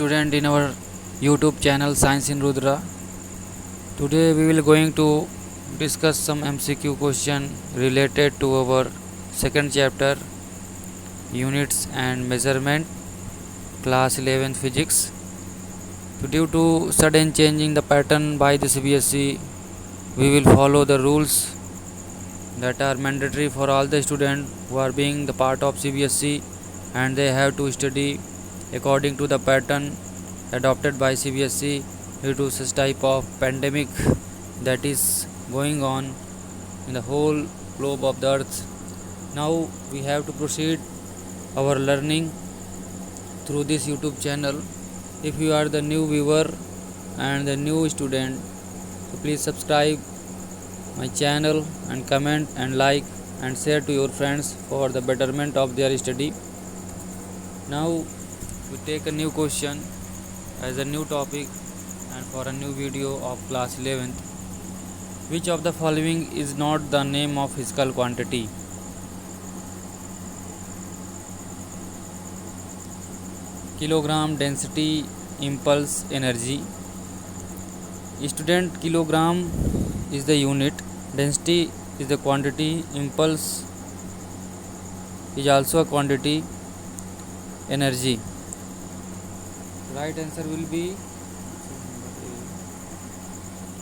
student in our YouTube channel Science in Rudra. Today we will going to discuss some MCQ question related to our second chapter, units and measurement, class 11 physics. So due to sudden changing the pattern by the CBSE, we will follow the rules that are mandatory for all the students who are being the part of CBSE, and they have to study according to the pattern adopted by CBSE due to such type of pandemic that is going on in the whole globe of the earth. Now we have to proceed our learning through this YouTube channel. If you are the new viewer and the new student, so please subscribe my channel and comment and like and share to your friends for the betterment of their study. Now we take a new question as a new topic and for a new video of class 11th. Which of the following is not the name of physical quantity? Kilogram, density, impulse, energy. Student, kilogram is the unit, density is the quantity, impulse is also a quantity, energy. Right answer will be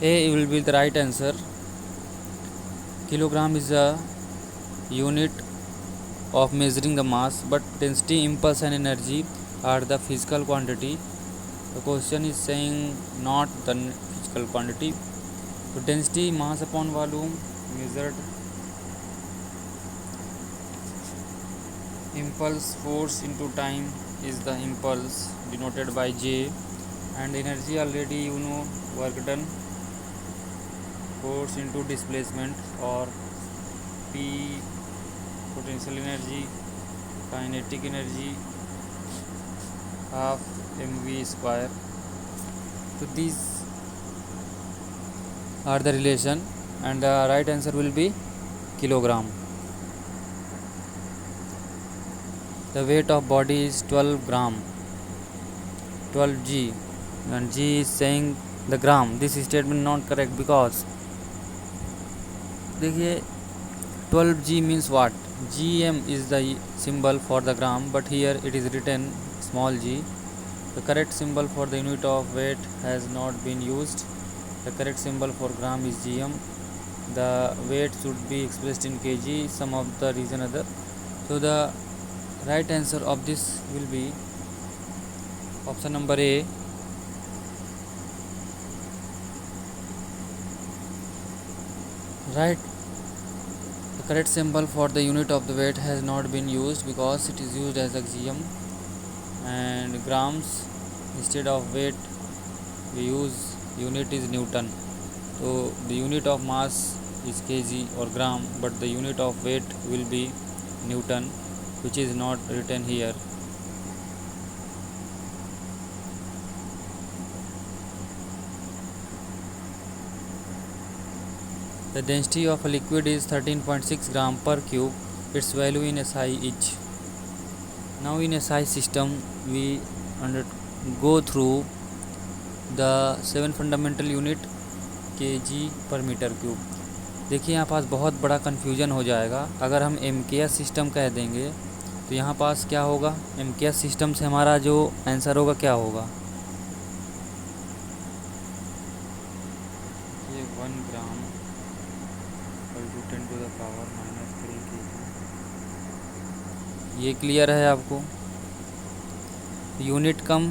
A will be the right answer. Kilogram is a unit of measuring the mass, but density, impulse and energy are the physical quantity. The question is saying not the physical quantity. So density, mass upon volume measured, impulse, force into time is the impulse denoted by J, and energy already you know, work done, force into displacement or P, potential energy, kinetic energy, half mv square. So these are the relation, and the right answer will be kilogram. The weight of body is 12 gram, 12 g, and g is saying the gram. This statement not correct because देखिए 12 g means what? gm is the symbol for the gram, but here it is written small g. The correct symbol for the unit of weight has not been used. The correct symbol for gram is gm. The weight should be expressed in kg, some of the reason other. So the right answer of this will be option number A. Right. The correct symbol for the unit of the weight has not been used because it is used as a gm, and grams instead of weight we use unit is Newton. So the unit of mass is kg or gram, but the unit of weight will be Newton, which is not written here. The density of a liquid is 13.6 gram per cube. Its value in SI is. Now in SI system we go through the 7 fundamental unit kg per metre cube. देखिए यहाँ पास बहुत बड़ा confusion हो जाएगा. अगर हम MKS system कह देंगे तो यहाँ पास क्या होगा? MKS सिस्टम से हमारा जो आंसर होगा क्या होगा? ये 1 ग्राम 10 to the power -3 kg. ये क्लियर है आपको? यूनिट कम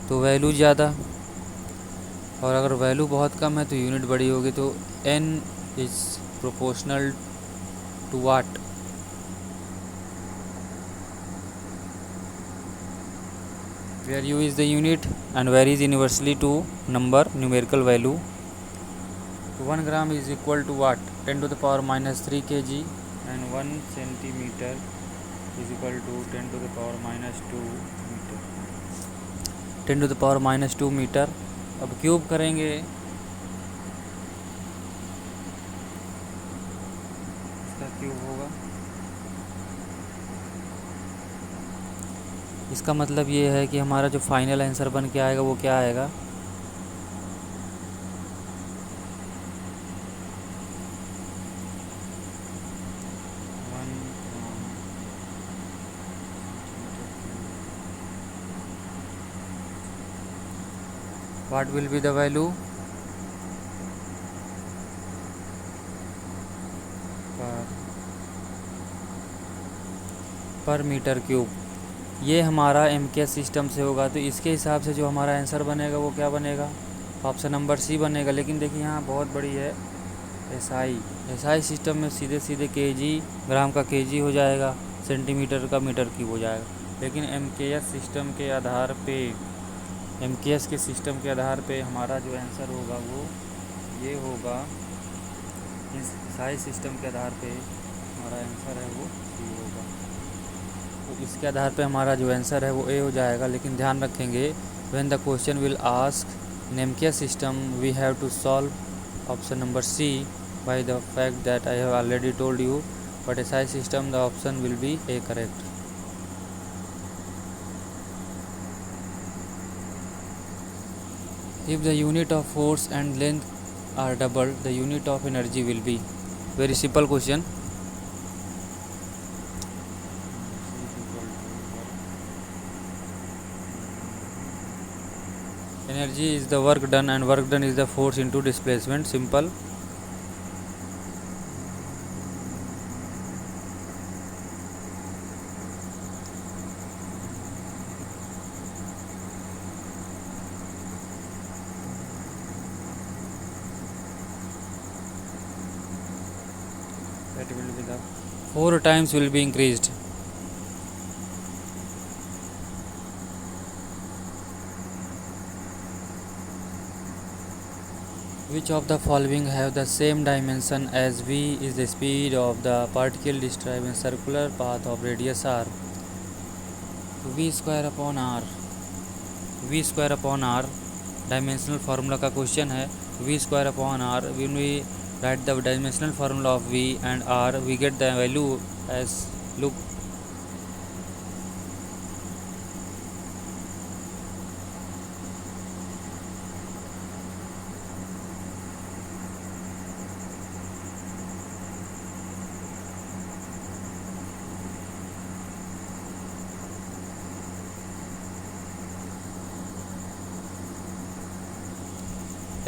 तो वैल्यू ज़्यादा, और अगर वैल्यू बहुत कम है तो यूनिट बड़ी होगी. तो n is proportional to what? Where u is the unit and where is universally to number numerical value. 1 gram is equal to what? 10 to the power -3 kg, and 1 centimeter is equal to 10 to the power -2 meter. 10 to the power -2 metre. अब cube करेंगे, इसका cube होगा इसका मतलब ये है कि हमारा जो फाइनल आंसर बन के आएगा वो क्या आएगा, what will be the value पर मीटर क्यूब। ये हमारा एमकेएस सिस्टम से होगा, तो इसके हिसाब से जो हमारा आंसर बनेगा वो क्या बनेगा, ऑप्शन नंबर सी बनेगा। लेकिन देखिए यहाँ बहुत बड़ी है, एसआई सिस्टम में सीधे सीधे केजी, ग्राम का केजी हो जाएगा, सेंटीमीटर का मीटर क्यूब हो जाएगा। लेकिन एमकेएस सिस्टम के आधार पे, एमकेएस के सिस्टम के आधार पे हमारा जो आंसर होगा वो ये होगा, इस एसआई सिस्टम के आधार पे हमारा आंसर है वो सी होगा। तो इसके आधार पे हमारा जो आंसर है वो ए हो जाएगा। लेकिन ध्यान रखेंगे, when the question will ask in MKS system we have to solve option number C by the fact that I have already told you, but SI system the option will be A correct. If the unit of force and length are doubled, the unit of energy will be, very simple question. Energy is the work done and work done is the force into displacement, simple. That will be the 4 times will be increased. Which of the following have the same dimension as v is the speed of the particle described in circular path of radius r? v square upon r, v square upon r dimensional formula का question है। v square upon r, when we write the dimensional formula of v and r, we get the value as, look,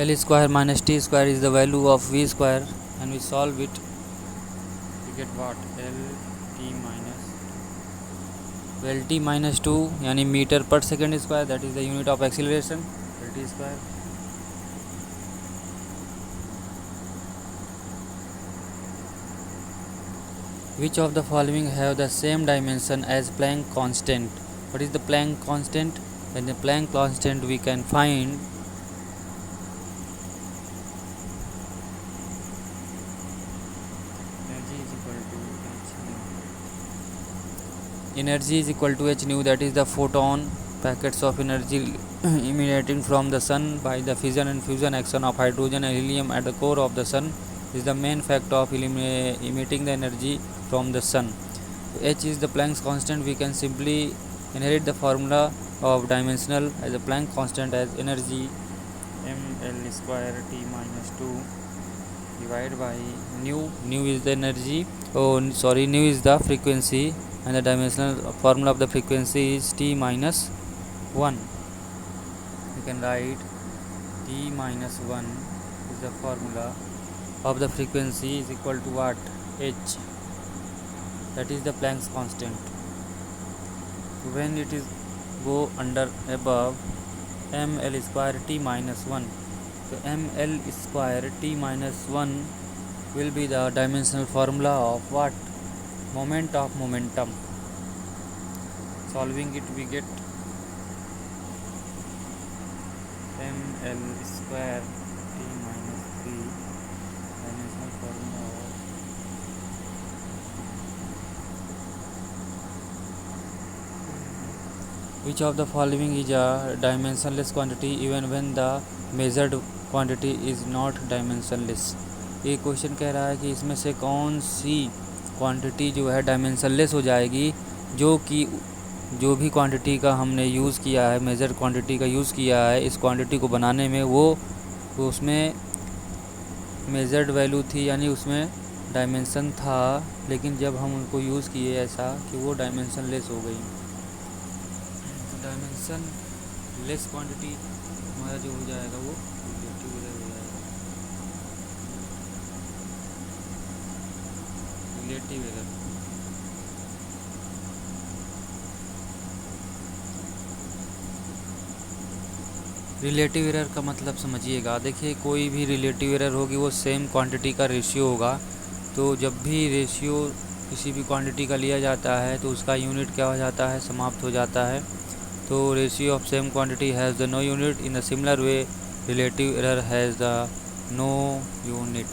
L square minus t square is the value of v square, and we solve it, we get what, Lt minus 2 यानी metre पर second square, that is the unit of acceleration, Lt square. Which of the following have the same dimension as Planck constant? What is the Planck constant? When the Planck constant we can find energy is equal to h nu, that is the photon packets of energy emanating from the sun by the fission and fusion action of hydrogen and helium at the core of the sun is the main factor of emitting the energy from the sun. So h is the Planck's constant. We can simply inherit the formula of dimensional as a Planck constant as energy ml square t minus 2 divided by nu is the energy, nu is the frequency, and the dimensional formula of the frequency is t minus 1. You can write t minus 1 is the formula of the frequency is equal to what, h, that is the Planck's constant. When it is go under above ml square t minus 1, so ml square t minus 1 will be the dimensional formula of what, moment of momentum. Solving it we get ml square t minus 3 dimensional formula of which of the following is a dimensionless quantity even when the measured quantity is not dimensionless. ये question कह रहा है कि इसमें से कौन सी quantity जो है डायमेंशनलेस हो जाएगी, जो कि जो भी क्वांटिटी का हमने यूज़ किया है, मेजर क्वांटिटी का यूज़ किया है इस क्वांटिटी को बनाने में, वो उसमें मेजर्ड वैल्यू थी, यानी उसमें डायमेंशन था, लेकिन जब हम उनको यूज़ किए ऐसा कि वो डायमेंशन लेस हो गई। तो डायमेंशन लेस क्वांटिटी हमारा जो हो जाएगा वो रिलेटिव एरर हो जाएगा। रिलेटिव एरर रिलेटिव एरर का मतलब समझिएगा। देखिए, कोई भी रिलेटिव एरर होगी वो सेम क्वांटिटी का रेशियो होगा। तो जब भी रेशियो किसी भी क्वांटिटी का लिया जाता है तो उसका यूनिट क्या हो जाता है, समाप्त हो जाता है। तो ratio of same quantity has the no unit, in a similar way relative error has the no unit.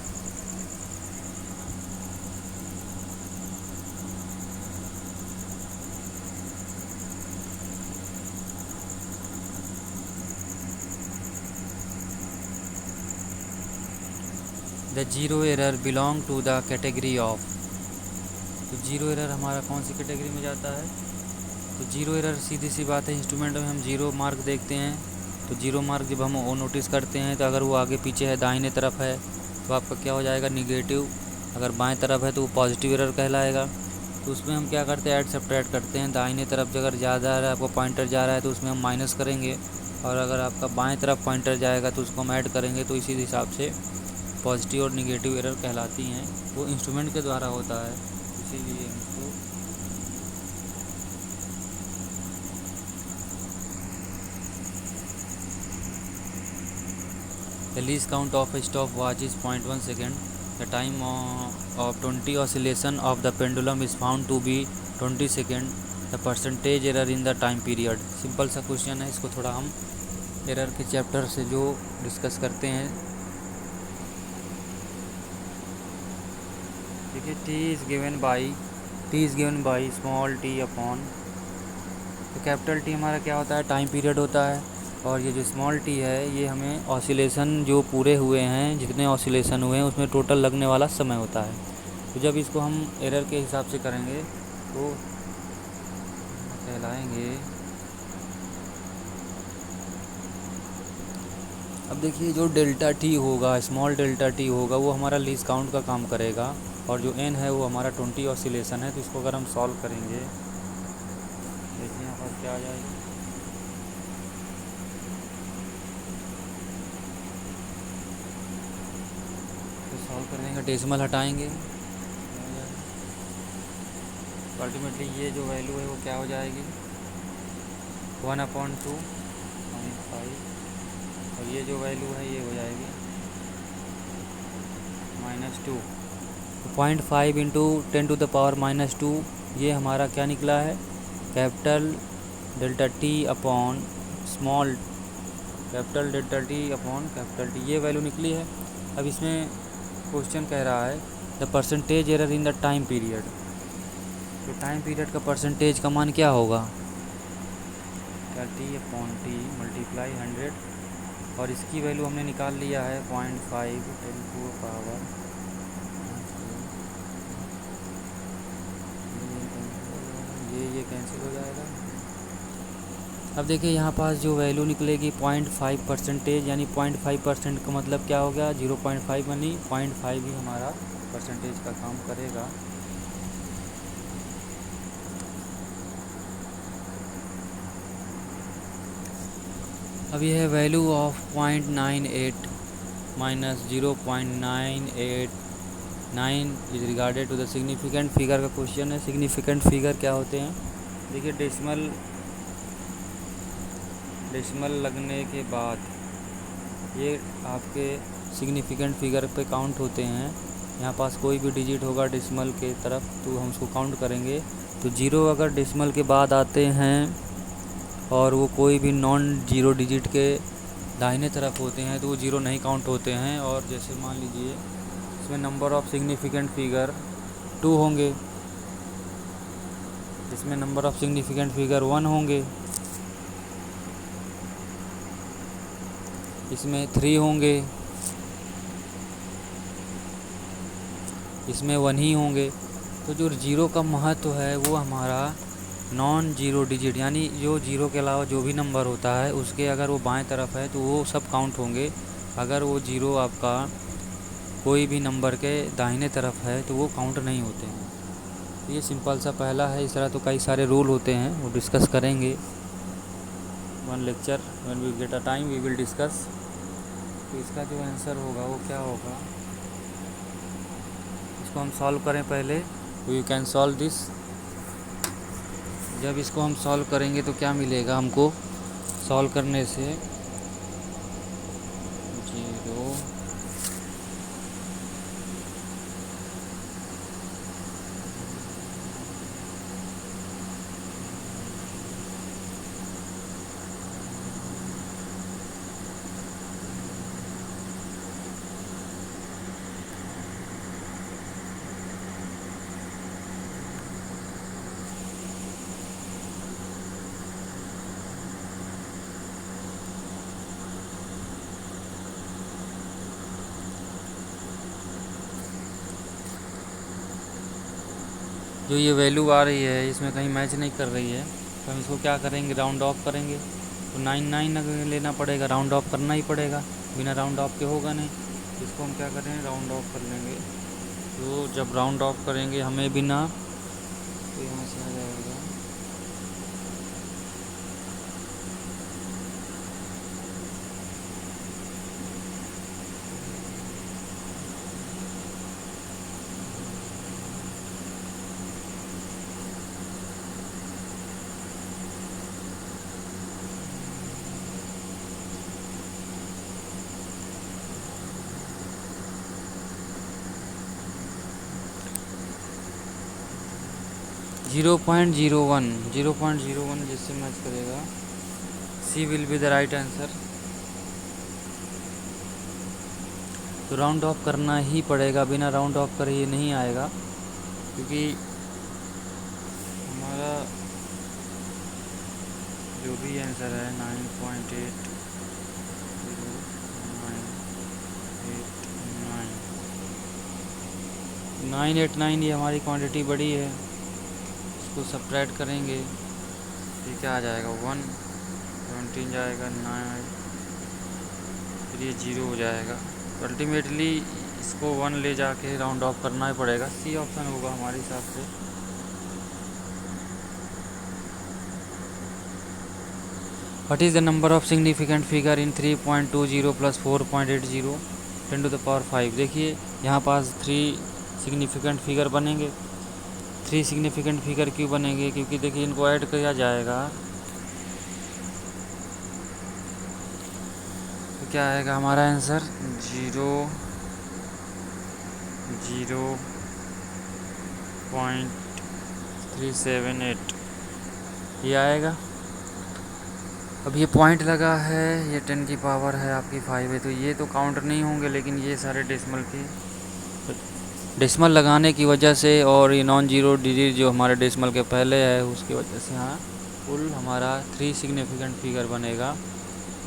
The zero error belong to the category of. तो जीरो एरर हमारा कौन सी कैटेगरी में जाता है? तो जीरो एरर सीधी सी बात है, instrument में हम जीरो मार्क देखते हैं। तो जीरो मार्क जब हम वो नोटिस करते हैं तो अगर वो आगे पीछे है, दाहिने तरफ है, तो आपका क्या हो जाएगा, निगेटिव। अगर बाएं तरफ है तो वो पॉजिटिव एरर कहलाएगा। तो उसमें हम क्या करते हैं, ऐड सब्ट्रैक्ट करते हैं। दाहिने तरफ अगर ज़्यादा आ रहा है, आपको पॉइंटर जा रहा है, तो उसमें हम माइनस करेंगे, और अगर आपका बाएं तरफ पॉइंटर जाएगा तो उसको हम ऐड करेंगे। तो इसी हिसाब से पॉजिटिव और निगेटिव एरर कहलाती हैं। वो इंस्ट्रूमेंट के द्वारा होता है, इसीलिए हमको the least count of a stopwatch is 0.1 second. The time of 20 oscillation of the pendulum is found to be 20 second. The percentage error in the time period. Simple सा क्वेश्चन है, इसको थोड़ा हम एरर के चैप्टर से जो discuss करते हैं। देखिए, t is given by small t upon, तो कैपिटल T हमारा क्या होता है, टाइम पीरियड होता है, और ये जो स्मॉल t है ये हमें ऑसिलेशन जो पूरे हुए हैं, जितने ऑसिलेशन हुए हैं उसमें टोटल लगने वाला समय होता है। तो जब इसको हम एरर के हिसाब से करेंगे तो कहलाएंगे। अब देखिए, जो डेल्टा t होगा, स्मॉल डेल्टा t होगा, वो हमारा लीस्ट काउंट का काम करेगा, और जो n है वो हमारा 20 ऑसिलेशन है। तो इसको अगर हम सॉल्व करेंगे, देखिए यहाँ पर क्या आ जाएगा, तो सॉल्व कर देंगे, डेसिमल हटाएंगे, अल्टीमेटली ये जो वैल्यू है वो क्या हो जाएगी, 1/2.5, और ये जो वैल्यू है ये हो जाएगी -2। तो 0.5 इंटू 10⁻⁻², ये हमारा क्या निकला है, capital delta T upon small capital delta T upon capital T, ये वैल्यू निकली है। अब इसमें क्वेश्चन कह रहा है the percentage error in the time period. तो टाइम पीरियड का परसेंटेज का मान क्या होगा, टी अपॉन टी मल्टीप्लाई 100, और इसकी वैल्यू हमने निकाल लिया है 0.5 10⁻⁻, ये कैंसिल हो जाएगा। अब देखिए यहाँ पास जो वैल्यू निकलेगी 0.5%, यानी 0.5% का मतलब क्या हो गया, 0.5, यानी 0.5 ही हमारा परसेंटेज का काम करेगा। अब यह है value of 0.98 minus 0.989 is regarded to the significant figure का क्वेश्चन है। सिग्निफिकेंट फिगर क्या होते हैं, देखिए डेसिमल लगने के बाद ये आपके सिग्निफिकेंट फिगर पे काउंट होते हैं। यहाँ पास कोई भी डिजिट होगा डेसिमल के तरफ तो हम उसको काउंट करेंगे। तो 0 अगर डेसिमल के बाद आते हैं और वो कोई भी नॉन जीरो डिजिट के दाहिने तरफ होते हैं तो वो 0 नहीं काउंट होते हैं। और जैसे मान लीजिए इसमें नंबर ऑफ़ सिग्निफिकेंट फिगर 2 होंगे, इसमें नंबर ऑफ़ सिग्निफिकेंट फिगर 1 होंगे, इसमें 3 होंगे, इसमें 1 ही होंगे। तो जो 0 का महत्व है वो हमारा नॉन जीरो डिजिट यानी जो जीरो के अलावा जो भी नंबर होता है उसके अगर वो बाएं तरफ है तो वो सब काउंट होंगे। अगर वो जीरो आपका कोई भी नंबर के दाहिने तरफ है तो वो काउंट नहीं होते हैं। तो ये सिंपल सा पहला है। इस तरह तो कई सारे रूल होते हैं, वो डिस्कस करेंगे one lecture. When we get a time we will discuss. तो इसका जो आंसर होगा वो क्या होगा, इसको हम सॉल्व करें पहले। You can solve this. जब इसको हम सॉल्व करेंगे तो क्या मिलेगा हमको सॉल्व करने से, 0 जो ये वैल्यू आ रही है इसमें कहीं मैच नहीं कर रही है, तो हम इसको क्या करेंगे, राउंड ऑफ करेंगे। तो 99 लेना पड़ेगा, राउंड ऑफ करना ही पड़ेगा, बिना राउंड ऑफ के होगा नहीं। इसको हम क्या करें, राउंड ऑफ कर लेंगे। तो जब राउंड ऑफ करेंगे हमें बिना, तो यहाँ से आ जाएगा 0.01 जिससे मैच करेगा। C will be the right answer. तो राउंड ऑफ करना ही पड़ेगा, बिना राउंड ऑफ करे ये नहीं आएगा, क्योंकि हमारा जो भी आंसर है 9.80989, ये हमारी क्वांटिटी बड़ी है। इसको सब्ट्रैक्ट करेंगे ये क्या आ जाएगा, 1 17 जाएगा 9, फिर ये 0 हो जाएगा। तो अल्टीमेटली इसको 1 ले जाके राउंड ऑफ करना ही पड़ेगा। सी ऑप्शन होगा हमारे हिसाब से। What is the number of significant figure in 3.20 + 4.80 10 to the power 5। देखिए यहाँ पास 3 सिग्निफिकेंट फिगर बनेंगे। 3 सिग्निफिकेंट फिगर क्यों बनेंगे, क्योंकि देखिए इनको ऐड किया जाएगा तो क्या आएगा हमारा आंसर, 0.378 ये आएगा। अब ये पॉइंट लगा है, ये 10 की पावर है आपकी 5 है, तो ये तो काउंट नहीं होंगे, लेकिन ये सारे डेसिमल लगाने की वजह से और ये नॉन जीरो डिजिट जो हमारे डेसिमल के पहले है उसकी वजह से यहाँ कुल हमारा 3 सिग्निफिकेंट फिगर बनेगा।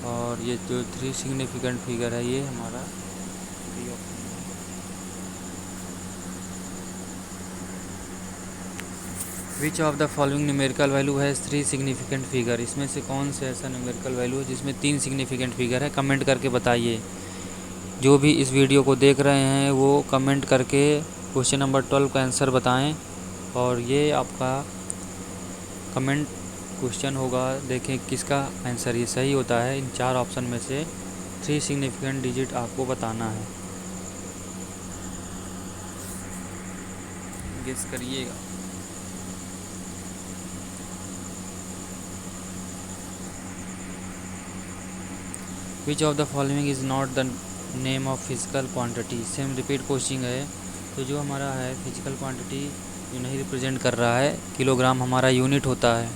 और ये जो 3 सिग्निफिकेंट फिगर है ये हमारा विच of the following numerical value है 3 सिग्निफिकेंट फिगर। इसमें से कौन से ऐसा न्यूमेरिकल वैल्यू है जिसमें 3 सिग्निफिकेंट फिगर है, कमेंट करके बताइए। जो भी इस वीडियो को देख रहे हैं वो कमेंट करके क्वेश्चन नंबर 12 का आंसर बताएं। और ये आपका कमेंट क्वेश्चन होगा, देखें किसका आंसर ये सही होता है। इन 4 ऑप्शन में से 3 सिग्निफिकेंट डिजिट आपको बताना है, गेस करिएगा। विच of the following is not the name of physical quantity. Same repeat question है। तो जो हमारा है फिजिकल क्वांटिटी जो नहीं रिप्रेजेंट कर रहा है, किलोग्राम हमारा यूनिट होता है।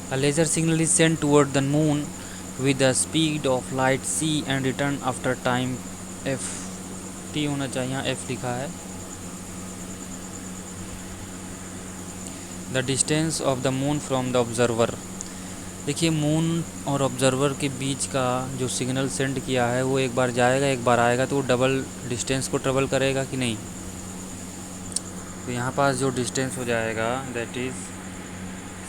A laser signal is sent toward the moon with the speed of light c and return after time f। t होना चाहिए, यहाँ f लिखा है। The distance of the moon from the observer। देखिए moon और observer के बीच का जो सिग्नल सेंड किया है वो एक बार जाएगा एक बार आएगा, तो वो डबल डिस्टेंस को ट्रेवल करेगा कि नहीं। तो यहाँ पास जो डिस्टेंस हो जाएगा that is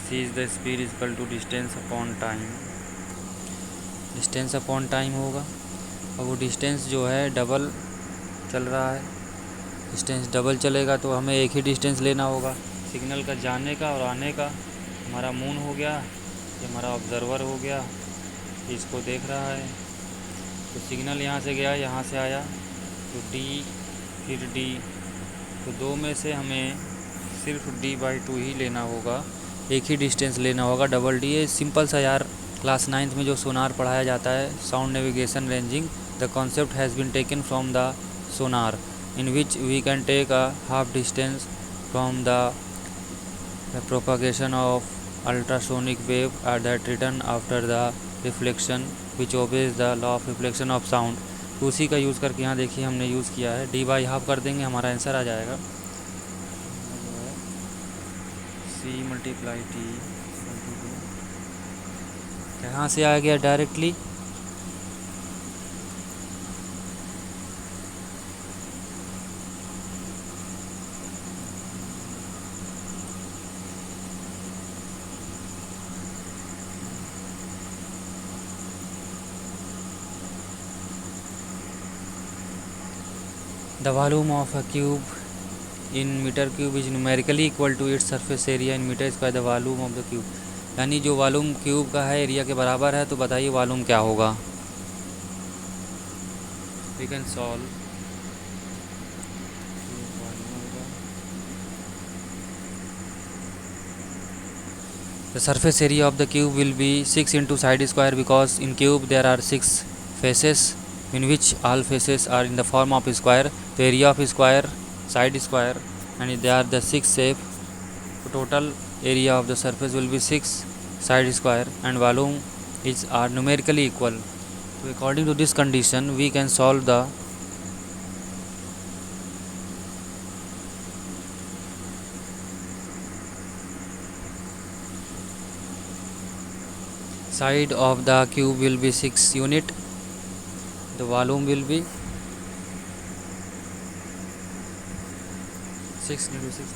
C is the speed is equal to distance upon time, distance upon time होगा। और वो डिस्टेंस जो है डबल चल रहा है, डिस्टेंस डबल चलेगा तो हमें एक ही डिस्टेंस लेना होगा सिग्नल का जाने का और आने का। हमारा मून हो गया, ये हमारा ऑब्जर्वर हो गया, इसको देख रहा है। तो सिग्नल यहाँ से गया यहाँ से आया तो D फिर D, तो दो में से हमें सिर्फ D/2 ही लेना होगा, एक ही डिस्टेंस लेना होगा, डबल D। ये सिंपल सा यार क्लास 9th में जो सोनार पढ़ाया जाता है, sound navigation ranging, the concept has been taken from the sonar in which we can take a half distance from the propagation of ultrasonic wave that return after the reflection which obeys the law of reflection of sound। तो उसी का use करके यहाँ देखिए हमने use किया है, D/हाफ कर देंगे हमारा आंसर आ जाएगा C × T। यहाँ से आ गया directly, the volume of a cube in meter cube is numerically equal to its surface area in meter square the volume of the cube। यानी जो वॉल्यूम क्यूब का है एरिया के बराबर है, तो बताइए वॉल्यूम क्या होगा। We can solve, the surface area of the cube will be 6 into side square because in cube there are 6 faces in which all faces are in the form of square। तो area of square side square and they are the 6 shape, so total area of the surface will be 6 side square and volume is are numerically equal। So according to this condition we can solve the side of the cube will be 6 unit, the volume will be 6 into 6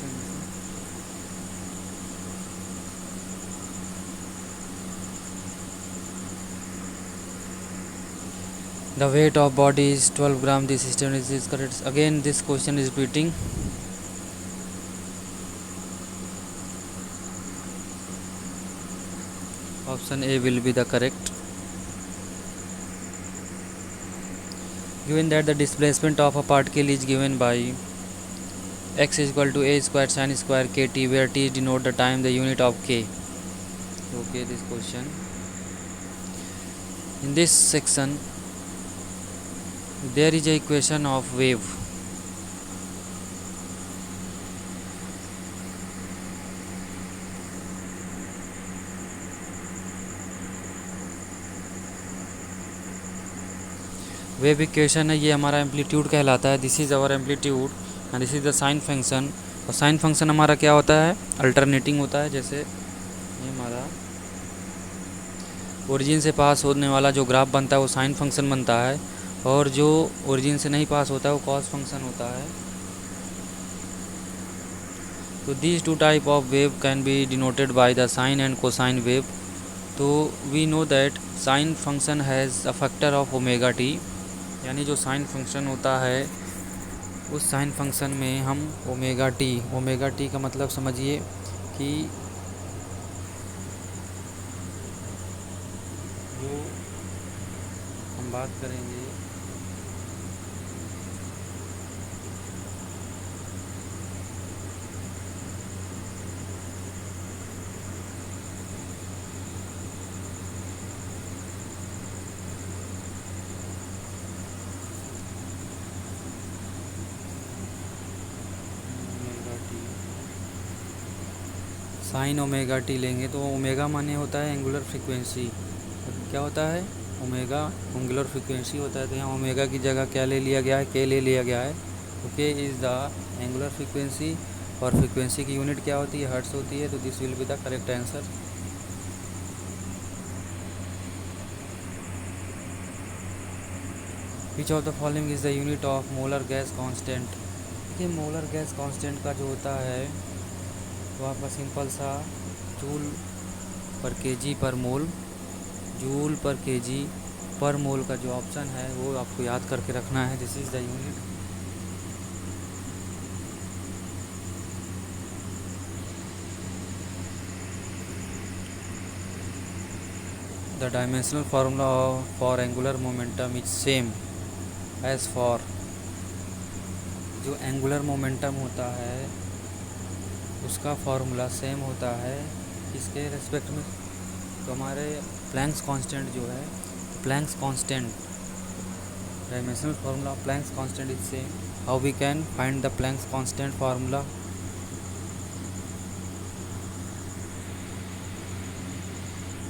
the weight of body is 12 gram। This statement is correct। Again this question is repeating, option A will be the correct। Given that the displacement of a particle is given by x is equal to a square sin square kt, where t denote the time, the unit of k। Okay, this question in this section there is a equation of wave। Wave equation है, ये हमारा amplitude कहलाता है। This is our amplitude and this is the sine function. और sine function हमारा क्या होता है, अल्टरनेटिंग होता है। जैसे ये हमारा ओरिजिन से पास होने वाला जो ग्राफ बनता है वो साइन फंक्शन बनता है, और जो ओरिजिन से नहीं पास होता है वो कॉस फंक्शन होता है। तो these two type of wave can be denoted by the sine and cosine wave. तो we know that sine function has a factor of omega T, यानी जो साइन फंक्शन होता है उस साइन फंक्शन में हम ओमेगा टी का मतलब समझिए कि जो हम बात करेंगे साइन ओमेगा टी लेंगे तो ओमेगा माने होता है एंगुलर फ्रीक्वेंसी। क्या होता है, ओमेगा एंगुलर फ्रीक्वेंसी होता है। तो यहाँ ओमेगा की जगह क्या ले लिया गया है, के ले लिया गया है। तो के इज़ द एंगुलर फ्रीक्वेंसी, और फ्रीक्वेंसी की यूनिट क्या होती है, हर्ट्स होती है। तो this will be the correct answer. Which of the following is the unit of molar gas constant. देखिए मोलर गैस कांस्टेंट का जो होता है वो आपका सिंपल सा जूल पर केजी पर मोल, जूल पर केजी पर मोल का जो ऑप्शन है वो आपको याद करके रखना है। This is the unit. The dimensional formula for angular momentum is same as for, जो एंगुलर मोमेंटम होता है उसका फार्मूला सेम होता है इसके रेस्पेक्ट में। तो हमारे प्लैंक्स कांस्टेंट जो है, Planck's constant dimensional formula Planck's constant is same. How we can find the Planck's constant formula?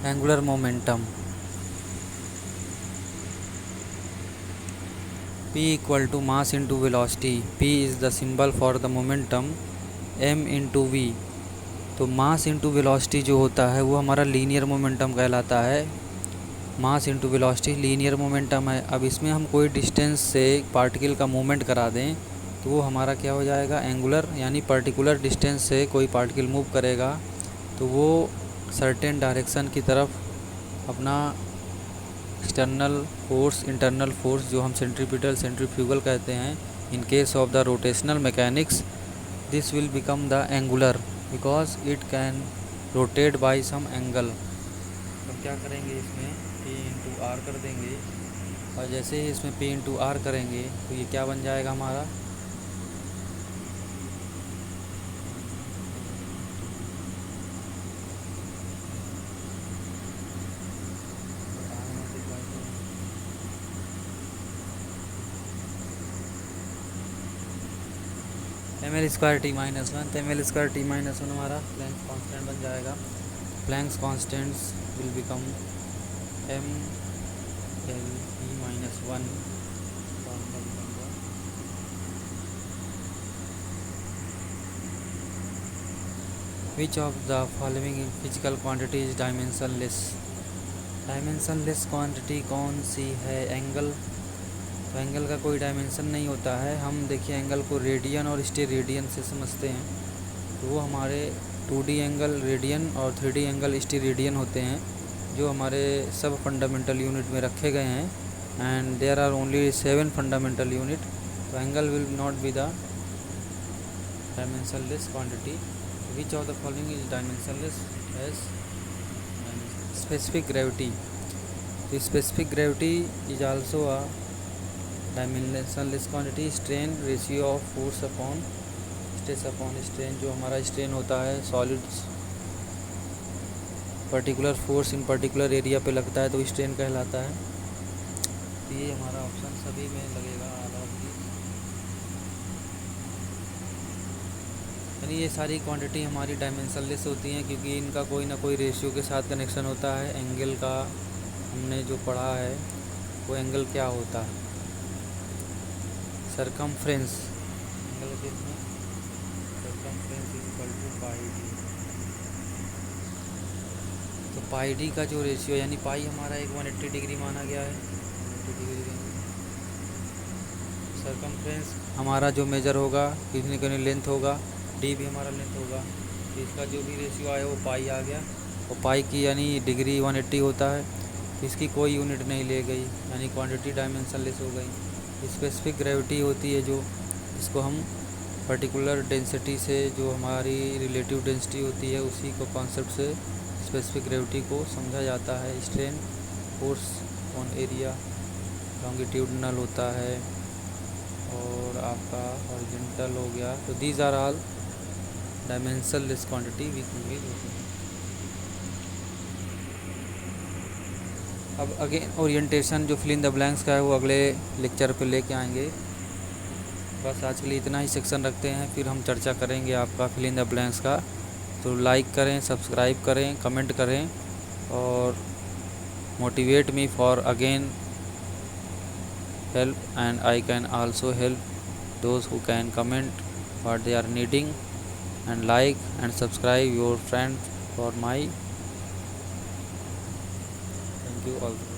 Angular momentum P equal to mass into velocity। P is the symbol for the momentum, m into v। तो mass into velocity जो होता है वो हमारा linear momentum कहलाता है। Mass into velocity linear momentum है। अब इसमें हम कोई डिस्टेंस से पार्टिकल का मूवमेंट करा दें तो वो हमारा क्या हो जाएगा, एंगुलर, यानी पर्टिकुलर डिस्टेंस से कोई पार्टिकल मूव करेगा तो वो सर्टेन डायरेक्शन की तरफ अपना एक्सटर्नल फोर्स, इंटरनल फोर्स जो हम सेंट्रीपिटल सेंट्रीफ्यूगल कहते हैं, in case of the rotational mechanics this will become the angular because it can rotate by some angle. तो क्या करेंगे, इसमें P इंटू आर कर देंगे और जैसे ही इसमें P इंटू आर करेंगे तो ये क्या बन जाएगा हमारा, ml square T minus one. तो ml square T minus one हमारा प्लैंक्स कांस्टेंट बन जाएगा। Planck's constants will become m l e minus one. Which of the following physical quantity is dimensionless. Dimensionless quantity कौन सी है, angle. तो angle का कोई डायमेंशन नहीं होता है। हम देखिए एंगल को रेडियन और स्टेरेडियन से समझते हैं। तो वो हमारे 2D एंगल रेडियन और 3D एंगल स्टेरेडियन होते हैं जो हमारे सब फंडामेंटल यूनिट में रखे गए हैं। And there are only 7 fundamental unit. तो angle will not be the dimensionless quantity. Which of the following is dimensionless as specific gravity. तो specific gravity is also a dimensionless quantity. Strain ratio of force upon stress upon strain, जो हमारा strain होता है solids particular force in particular area पे लगता है तो strain कहलाता है। तो ये हमारा ऑप्शन सभी में लगेगा ऑल ऑफ दिस। यानी ये सारी क्वांटिटी हमारी डायमेंशनलेस होती हैं क्योंकि इनका कोई ना कोई रेशियो के साथ कनेक्शन होता है। एंगल का हमने जो पढ़ा है वो एंगल क्या होता है, सरकमफ्रेंस। एंगल के इसमें circumference is equal to pi D. तो पाई डी का जो रेशियो, यानी पाई हमारा एक 180 डिग्री माना गया है, 180 डिग्री। सरकमफ्रेंस हमारा जो मेजर होगा कितनी कितनी लेंथ होगा, डी भी हमारा लेंथ होगा। तो इसका जो भी रेशियो आया वो पाई आ गया। और पाई की यानी डिग्री 180 होता है। इसकी कोई यूनिट नहीं ले गई यानी क्वांटिटी डायमेंशनलेस हो गई। स्पेसिफिक ग्रेविटी होती है जो जिसको हम पर्टिकुलर डेंसिटी से, जो हमारी रिलेटिव डेंसिटी होती है उसी को कॉन्सेप्ट से स्पेसिफिक ग्रेविटी को समझा जाता है। Strain force on area longitudinal होता है और आपका हॉरिजॉन्टल हो गया। तो these are all dimensionless quantity we can use. अब अगेन ओरिएंटेशन जो फिल इन द ब्लैंक्स का है वो अगले लेक्चर पे लेके आएंगे। बस आज के लिए इतना ही सेक्शन रखते हैं, फिर हम चर्चा करेंगे आपका फिल इन द ब्लैंक्स का। तो लाइक करें, सब्सक्राइब करें, कमेंट करें और motivate me for again help, and I can also help those who can comment what they are needing, and like and subscribe your friend for my. Thank you all.